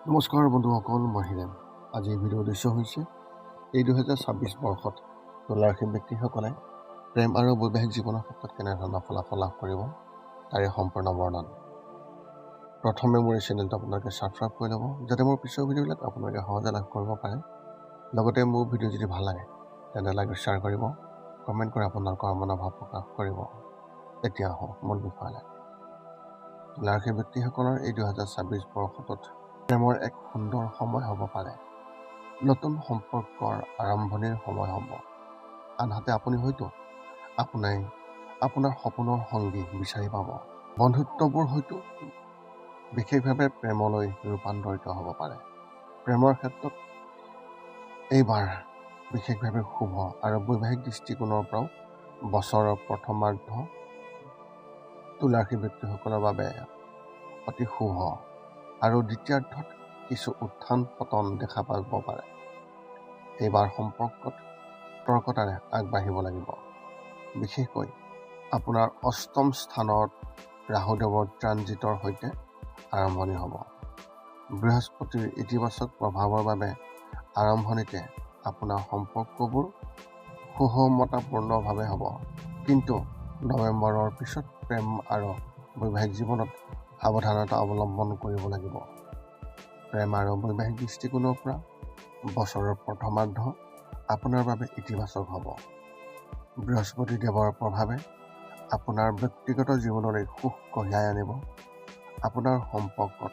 নমস্কাৰ বন্ধুসকল, মই হিৰেণ। আজিৰ ভিডিঅ'ৰ উদ্দেশ্য হৈছে এই 2026 বৰ্ষত তুলা ৰাশিৰ ব্যক্তিসকলে প্ৰেম আৰু বৈবাহিক জীৱনৰ ক্ষেত্ৰত কেনেধৰণৰ ফলাফল লাভ কৰিব তাৰে সম্পূৰ্ণ বৰ্ণনা। প্ৰথমে মোৰ এই চেনেলটো আপোনালোকে ছাবস্ক্ৰাইব কৰি ল'ব, যাতে মোৰ পিছৰ ভিডিঅ'বিলাক আপোনালোকে সহজে লাভ কৰিব পাৰে। লগতে মোৰ ভিডিঅ' যদি ভাল লাগে তেন্তে লাইক আৰু শ্বেয়াৰ কৰিব, কমেণ্ট কৰি আপোনালোকৰ মনোভাৱ প্ৰকাশ কৰিব। এতিয়া আহোঁ মূল বিষয়লৈ। তুলা ৰাশিৰ ব্যক্তিসকলৰ এই 2026 বৰ্ষটোত প্ৰেমৰ এক সুন্দৰ সময় হ'ব পাৰে। নতুন সম্পৰ্কৰ আৰম্ভণিৰ সময় হ'ব। আনহাতে আপুনি হয়তো আপোনাৰ সপোনৰ সংগী বিচাৰি পাব। বন্ধুত্ববোৰ হয়তো বিশেষভাৱে প্ৰেমলৈ ৰূপান্তৰিত হ'ব পাৰে। প্ৰেমৰ ক্ষেত্ৰত এইবাৰ বিশেষভাৱে শুভ আৰু বৈবাহিক দৃষ্টিকোণৰ পৰাও বছৰৰ প্ৰথমাৰ্ধ তুলা ৰাশিৰ ব্যক্তিসকলৰ বাবে অতি শুভ আৰু দ্বিতীয়াৰ্ধত কিছু উত্থান পতন দেখা পাব পাৰে। এইবাৰ সম্পৰ্কত তৰ্কতাৰে আগবাঢ়িব লাগিব। বিশেষকৈ আপোনাৰ অষ্টম স্থানত ৰাহুদেৱৰ ট্ৰানজিটৰ সৈতে আৰম্ভণি হ'ব। বৃহস্পতিৰ ইতিবাচক প্ৰভাৱৰ বাবে আৰম্ভণিতে আপোনাৰ সম্পৰ্কবোৰ সুষমতাপূৰ্ণভাৱে হ'ব, কিন্তু নৱেম্বৰৰ পিছত প্ৰেম আৰু বৈবাহিক জীৱনত সাৱধানতা অৱলম্বন কৰিব লাগিব। প্ৰেম আৰু বৈবাহিক দৃষ্টিকোণৰ পৰা বছৰৰ প্ৰথমাৰ্ধ আপোনাৰ বাবে ইতিবাচক হ'ব। বৃহস্পতি দেৱৰ প্ৰভাৱে আপোনাৰ ব্যক্তিগত জীৱনলৈ সুখ কঢ়িয়াই আনিব। আপোনাৰ সম্পৰ্কত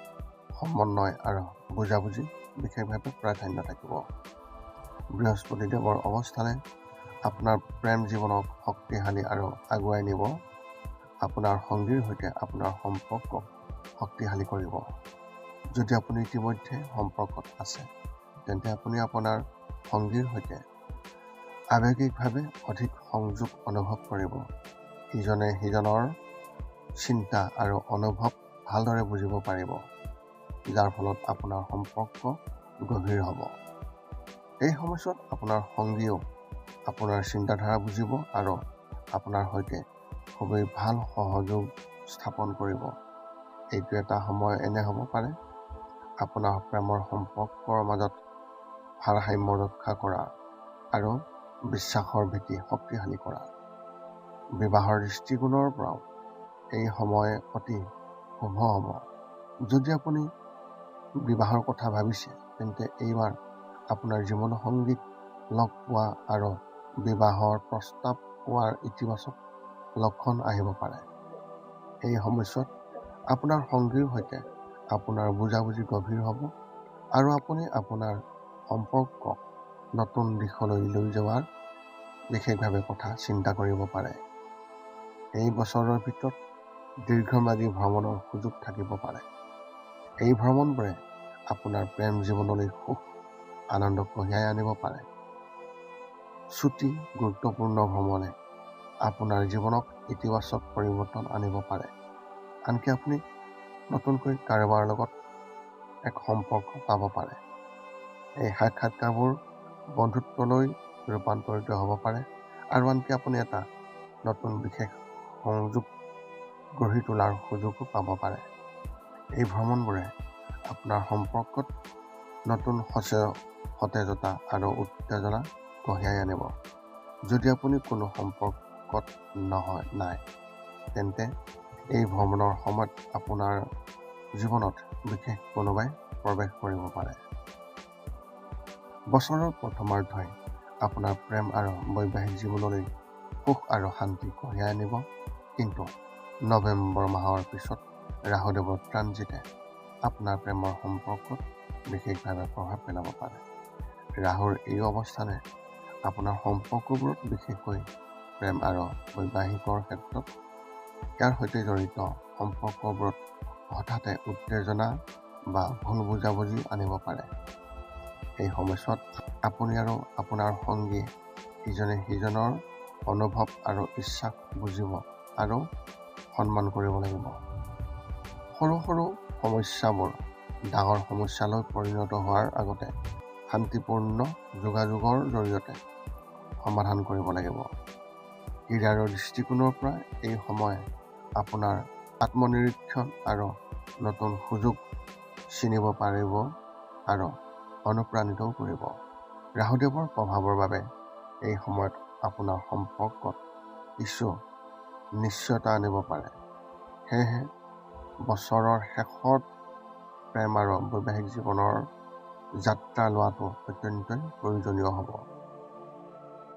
সমন্বয় আৰু বুজাবুজি বিশেষভাৱে প্ৰাধান্য থাকিব। বৃহস্পতি দেৱৰ অৱস্থানে আপোনাৰ প্ৰেম জীৱনক শক্তিশালী আৰু আগুৱাই নিব। আপোনাৰ সংগীৰ সৈতে আপোনাৰ সম্পৰ্কক শক্তিশালী কৰিব। যদি আপুনি ইতিমধ্যে সম্পৰ্কত আছে, তেন্তে আপুনি আপোনাৰ সংগীৰ সৈতে আৱেগিকভাৱে অধিক সংযোগ অনুভৱ কৰিব। ইজনে সিজনৰ চিন্তা আৰু অনুভৱ ভালদৰে বুজিব পাৰিব, যাৰ ফলত আপোনাৰ সম্পৰ্ক গভীৰ হ'ব। এই সময়ছোৱাত আপোনাৰ সংগীয়েও আপোনাৰ চিন্তাধাৰা বুজিব আৰু আপোনাৰ সৈতে খুবেই ভাল সহযোগ স্থাপন কৰিব। এইটো এটা সময় এনে হ'ব পাৰে আপোনাৰ প্ৰেমৰ সম্পৰ্কৰ মাজত ভাৰসাম্য ৰক্ষা কৰা আৰু বিশ্বাসৰ ভেটি শক্তিশালী কৰা। বিবাহৰ দৃষ্টিকোণৰ পৰাও এই সময় অতি শুভ হ'ব। যদি আপুনি বিবাহৰ কথা ভাবিছে, তেন্তে এইবাৰ আপোনাৰ জীৱনসংগীক লগ পোৱা আৰু বিবাহৰ প্ৰস্তাৱ পোৱাৰ ইতিবাচক লক্ষণ আহিব পাৰে। এই সময়ছোৱাত আপোনাৰ সংগীৰ সৈতে আপোনাৰ বুজাবুজি গভীৰ হ'ব আৰু আপুনি আপোনাৰ সম্পৰ্কক নতুন দিশলৈ লৈ যোৱাৰ বিশেষভাৱে কথা চিন্তা কৰিব পাৰে। এই বছৰৰ ভিতৰত দীৰ্ঘম্যাদী ভ্ৰমণৰ সুযোগ থাকিব পাৰে। এই ভ্ৰমণবোৰে আপোনাৰ প্ৰেম জীৱনলৈ সুখ আনন্দ কঢ়িয়াই আনিব পাৰে। ছুটি গুৰুত্বপূৰ্ণ ভ্ৰমণে আপোনাৰ জীৱনক ইতিবাচক পৰিৱৰ্তন আনিব পাৰে। আনকি আপুনি নতুনকৈ কাৰোবাৰ লগত এক সম্পৰ্ক পাব পাৰে। এই সাক্ষাৎকাৰবোৰ বন্ধুত্বলৈ ৰূপান্তৰিত হ'ব পাৰে আৰু আনকি আপুনি এটা নতুন বিশেষ সংযোগ গঢ়ি তোলাৰ সুযোগো পাব পাৰে। এই ভ্ৰমণবোৰে আপোনাৰ সম্পৰ্কত নতুন সতেজতা আৰু উত্তেজনা কঢ়িয়াই আনিব। যদি আপুনি কোনো সম্পৰ্কত নাই, তেন্তে এই ভ্ৰমণৰ সময়ত আপোনাৰ জীৱনত বিশেষ কোনোবাই প্ৰৱেশ কৰিব পাৰে। বছৰৰ প্ৰথমাৰ্ধই আপোনাৰ প্ৰেম আৰু বৈবাহিক জীৱনলৈ সুখ আৰু শান্তি কঢ়িয়াই আনিব, কিন্তু নৱেম্বৰ মাহৰ পিছত ৰাহুদেৱৰ ট্ৰানজিটে আপোনাৰ প্ৰেমৰ সম্পৰ্কত বিশেষভাৱে প্ৰভাৱ পেলাব পাৰে। ৰাহুৰ এই অৱস্থানে আপোনাৰ সম্পৰ্কবোৰত, বিশেষকৈ প্ৰেম আৰু বৈবাহিকৰ ক্ষেত্ৰত ইয়াৰ সৈতে জড়িত সম্পৰ্কবোৰত হঠাতে উত্তেজনা বা ভুল বুজাবুজি আনিব পাৰে। এই সময়ছোৱাত আপুনি আৰু আপোনাৰ সংগী ইজনে সিজনৰ অনুভৱ আৰু ইচ্ছাক বুজিব আৰু সন্মান কৰিব লাগিব। সৰু সৰু সমস্যাবোৰ ডাঙৰ সমস্যালৈ পৰিণত হোৱাৰ আগতে শান্তিপূৰ্ণ যোগাযোগৰ জৰিয়তে সমাধান কৰিব লাগিব। কেৰিয়াৰৰ দৃষ্টিকোণৰ পৰা এই সময় আপোনাৰ আত্মনিৰীক্ষণ আৰু নতুন সুযোগ চিনিব পাৰিব আৰু অনুপ্ৰাণিতও কৰিব। ৰাহুদেৱৰ প্ৰভাৱৰ বাবে এই সময়ত আপোনাৰ সম্পৰ্কত কিছু নিশ্চয়তা আনিব পাৰে। সেয়েহে বছৰৰ শেষত প্ৰেম আৰু বৈবাহিক জীৱনৰ যাত্ৰা লোৱাটো অত্যন্তই প্ৰয়োজনীয় হ'ব।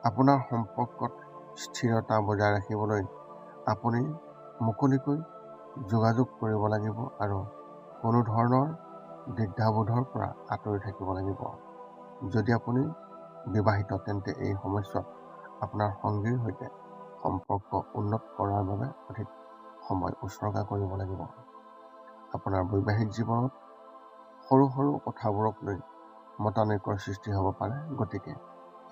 আপোনাৰ সম্পৰ্কত স্থিৰতা বজাই ৰাখিবলৈ আপুনি মুকলিকৈ যোগাযোগ কৰিব লাগিব আৰু কোনো ধৰণৰ দ্বিধাবোধৰ পৰা আঁতৰি থাকিব লাগিব। যদি আপুনি বিবাহিত তেন্তে এই সময়ছোৱাত আপোনাৰ সংগীৰ সৈতে সম্পৰ্ক উন্নত কৰাৰ বাবে অধিক সময় উচৰ্গা কৰিব লাগিব। আপোনাৰ বৈবাহিক জীৱনত সৰু সৰু কথাবোৰক লৈ মতানৈক্যৰ সৃষ্টি হ'ব পাৰে, গতিকে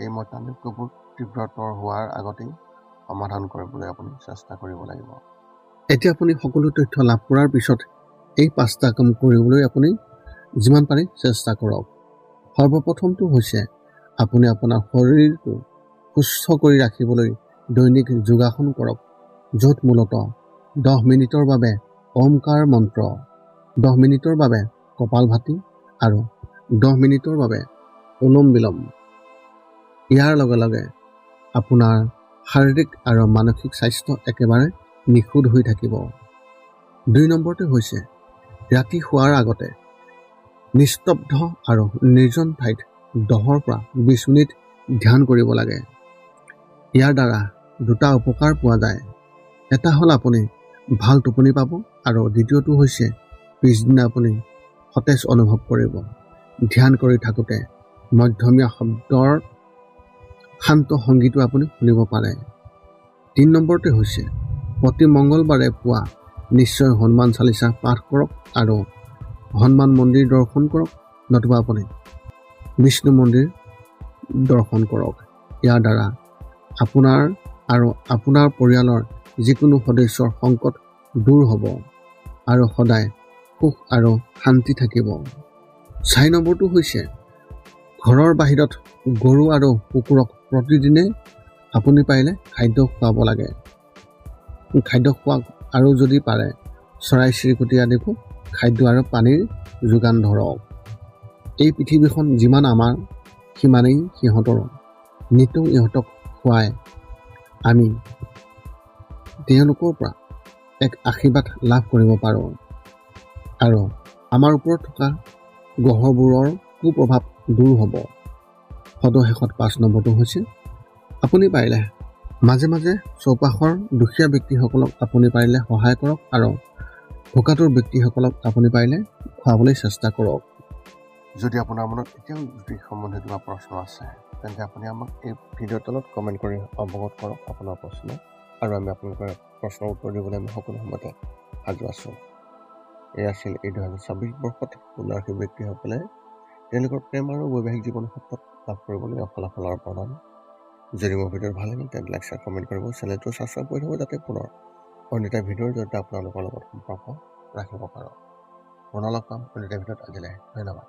এই মতানৈক্যবোৰ তীব্ৰতৰ হোৱাৰ আগতেই সমাধান কৰিবলৈ আপুনি চেষ্টা কৰিব লাগিব। এতিয়া আপুনি সকলো তথ্য লাভ কৰাৰ পিছত এই 5টা কাম কৰিবলৈ আপুনি যিমান পাৰি চেষ্টা কৰক। সৰ্বপ্ৰথমটো হৈছে আপুনি আপোনাৰ শৰীৰটো সুস্থ কৰি ৰাখিবলৈ দৈনিক যোগাসন কৰক, য'ত মূলতঃ 10 মিনিটৰ বাবে ওমকাৰ মন্ত্ৰ, 10 মিনিটৰ বাবে কপালভাতি আৰু 10 মিনিটৰ বাবে অনুলোম বিলোম। ইয়াৰ লগে লগে আপোনাৰ শাৰীৰিক আৰু মানসিক স্বাস্থ্য একেবাৰে নিখুঁত হৈ থাকিব। 2 নম্বৰটো হৈছে ৰাতি শোৱাৰ আগতে নিস্তব্ধ আৰু নিৰ্জন ঠাইত 10 পৰা 20 মিনিট ধ্যান কৰিব লাগে। ইয়াৰ দ্বাৰা 2টা উপকাৰ পোৱা যায়। এটা হ'ল আপুনি ভাল টোপনি পাব আৰু দ্বিতীয়টো হৈছে পিছদিনা আপুনি সতেজ অনুভৱ কৰিব। ধ্যান কৰি থাকোঁতে মধ্যমীয়া শব্দৰ শান্ত সংগীতো আপুনি শুনিব পাৰে। 3 নম্বৰটো হৈছে প্ৰতি মঙ্গলবাৰে পুৱা নিশ্চয় হনুমান চালিচা পাঠ কৰক আৰু হনুমান মন্দিৰ দৰ্শন কৰক, নতুবা আপুনি বিষ্ণু মন্দিৰ দৰ্শন কৰক। ইয়াৰ দ্বাৰা আপোনাৰ আৰু আপোনাৰ পৰিয়ালৰ যিকোনো সদস্যৰ সংকট দূৰ হ'ব আৰু সদায় সুখ আৰু শান্তি থাকিব। 4 নম্বৰটো হৈছে ঘৰৰ বাহিৰত গৰু আৰু কুকুৰক প্ৰতিদিনে আপুনি পাৰিলে খাদ্য খুৱাব লাগে। খাদ্য খোৱা আৰু যদি পাৰে চৰাই চিৰিকটি আদিকো খাদ্য আৰু পানীৰ যোগান ধৰক। এই পৃথিৱীখন যিমান আমাৰ সিমানেই সিহঁতৰো। নিতৌ ইহঁতক খুৱাই আমি তেওঁলোকৰ পৰা এক আশীৰ্বাদ লাভ কৰিব পাৰোঁ আৰু আমাৰ ওপৰত থকা গ্ৰহবোৰৰ কুপ্ৰভাৱ দূৰ হ'ব। সদশেষত 5 নম্বৰটো হৈছে আপুনি পাৰিলে মাজে মাজে চৌপাশৰ দুখীয়া ব্যক্তিসকলক আপুনি পাৰিলে সহায় কৰক আৰু ভোকাতুৰ ব্যক্তিসকলক আপুনি পাৰিলে খুৱাবলৈ চেষ্টা কৰক। যদি আপোনাৰ মনত এতিয়াও জ্যোতিষ সম্বন্ধীয় কিবা প্ৰশ্ন আছে তেন্তে আপুনি আমাক এই ভিডিঅ'ৰ তলত কমেণ্ট কৰি অৱগত কৰক আপোনাৰ প্ৰশ্ন, আৰু আমি আপোনালোকৰ প্ৰশ্নৰ উত্তৰ দিবলৈ আমি সকলো সময়তে সাজু আছোঁ। এয়া আছিল এই 2026 বৰ্ষত তুলা ৰাশিৰ ব্যক্তিসকলে তেওঁলোকৰ প্ৰেম আৰু বৈবাহিক জীৱনৰ ক্ষেত্ৰত লাভ কৰিবলগীয়া ফলাফলৰ প্ৰদান। যদি মোৰ ভিডিঅ' ভাল লাগে তেন্তে লাইক, শ্বেয়াৰ, কমেণ্ট কৰিব। চেনেলটো ছাবস্ক্ৰাইব কৰি থ'ব যাতে পুনৰ অন্য এটা ভিডিঅ'ৰ জৰিয়তে আপোনালোকৰ লগত সম্পৰ্ক ৰাখিব পাৰোঁ। পুনৰ লগ পাম অন্য এটা ভিডিঅ'ত। আজিলৈ ধন্যবাদ।